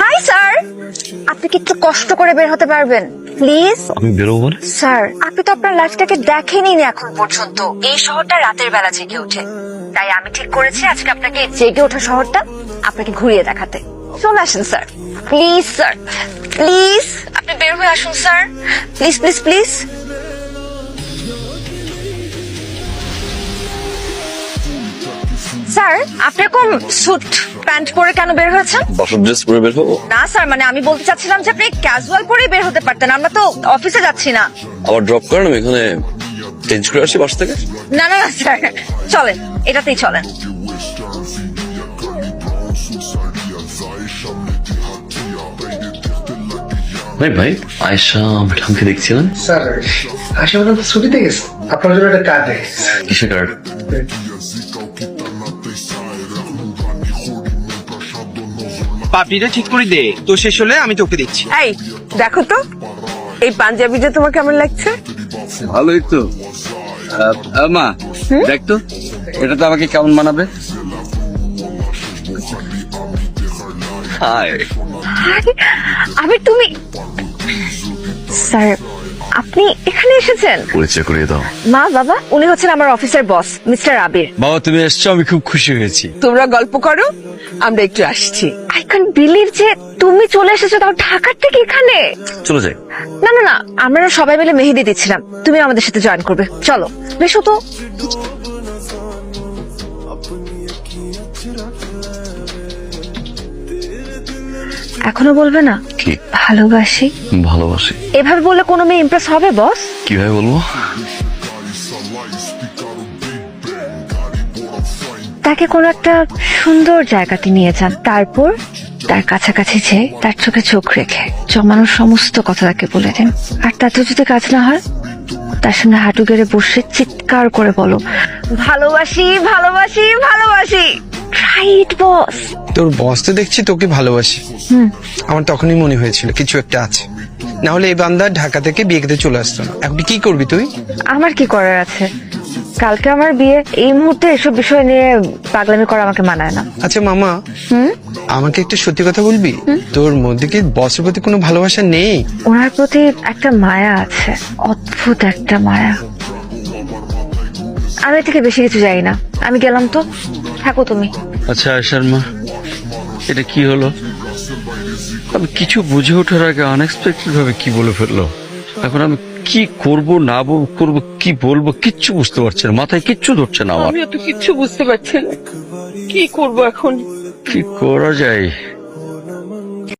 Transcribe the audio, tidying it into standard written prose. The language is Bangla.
হাই স্যার, আপনি কি একটু কষ্ট করে বের হতে পারবেন প্লিজ? আমি বেরোবো মানে? স্যার, আপনি তো আপনার লাইফটাকে দেখেনি এখন পর্যন্ত। এই শহরটা রাতের বেলা জেগে ওঠে, তাই আমি ঠিক করেছি আজকে আপনাকে জেগে ওঠা শহরটা আপনাকে ঘুরিয়ে দেখাতে। চলে আসুন স্যার, প্লিজ স্যার, প্লিজ আপনি বের হয়ে আসুন sir, please please please. Sir, আপনি এরকম স্যুট প্যান্ট পরে কেন বের হয়েছেন? বাসর ড্রেস পরে বের হবো? না স্যার, মানে আমি বলতে চাচ্ছিলাম যে আপনি ক্যাজুয়াল পরে বের হতে পারতেন, আমরা তো অফিসে যাচ্ছি না। আবার ড্রপ করেন, আমি এখানে চেঞ্জ করে আসি বাস থেকে। না না না স্যার, চলেন, এটাতেই চলেন। ভাই ভাই, আয়েশা ম্যাডামকে দেখছিলেন? স্যার, আশা ম্যাডাম তো ছুটিতে গেছে, আপনার জন্য একটা কার্ড রেখেছে। কিসের কার্ড? পাপড়িটা ঠিক করে দে, তো শেষ হলে আমি তোকে দিচ্ছি। এই দেখো তো, এই পাঞ্জাবিটা তোমার কেমন লাগছে? ভালোই তো। মা দেখ তো, এটা তো আমাকে কেমন মানাবে? হাই। আমি তুমি স্যার, আপনি এখানে এসেছেন? পরিচয় করিয়ে দাও। মা বাবা, উনি হচ্ছেন আমার অফিসের বস মিস্টার আবির। বাবা তুমি এসছো, আমি খুব খুশি হয়েছি। তোমরা গল্প করো, আমরা একটু আসছি। আই ক্যান বিলিভ যে তুমি চলে এসেছো, তাও ঢাকার থেকে এখানে। চলে যাই। না না না, আমরা সবাই মিলে মেহেদি দিচ্ছিলাম, তুমি আমাদের সাথে জয়েন করবে, চলো বেশো তো। এখনো বলবে না কি? ভালোবাসি। ভালোবাসি? এভাবে বললে কোনো মেয়ে ইমপ্রেস হবে বস? কিভাবে বলবো? তাকে কোনো একটা সুন্দর জায়গাতে নিয়ে যান, তারপর তার কাছাকাছি যেয়ে তার চোখে চোখ রেখে জমানোর সমস্ত কথা তাকে বলে দিন। আর তাতে যদি কাজ না হয়, তার সামনে হাঁটু গেড়ে বসে চিৎকার করে বলো, ভালোবাসি ভালোবাসি ভালোবাসি। রাইট বস? তোর বস তো দেখছি তোকে ভালোবাসি। আমার তখনই মনে হয়েছিল কিছু একটা আছে, না হলে এই বান্দা ঢাকা থেকে বিয়ে খেতে চলে আসতো না। এখন কি করবি তুই? আমার কি করার আছে? কালকে আমার বিয়ে, এই মুহূর্তে এসব বিষয় নিয়ে পাগলামি করা আমাকে মানায় না। আচ্ছা মামা, আমাকে একটা সত্যি কথা বলবি, তোর মধ্যে কি বসের প্রতি কোনো ভালোবাসা নেই? ওনার প্রতি একটা মায়া আছে, অদ্ভুত একটা মায়া। আমি এর থেকে বেশি কিছু জানি না, আমি গেলাম তো, থাকো তুমি। আচ্ছা আয়েশার মা, এটা কি হলো? আমি কিছু বুঝে ওঠার আগে আনএক্সপেক্টেড ভাবে কি বলে ফেললো। এখন আমি কি করব না করব, কি বলবো কিচ্ছু বুঝতে পারছি না, মাথায় কিচ্ছু ধরছে না আমার। আমি তো কিচ্ছু বুঝতে পারছি না, কি করবো এখন? কি করা যায়?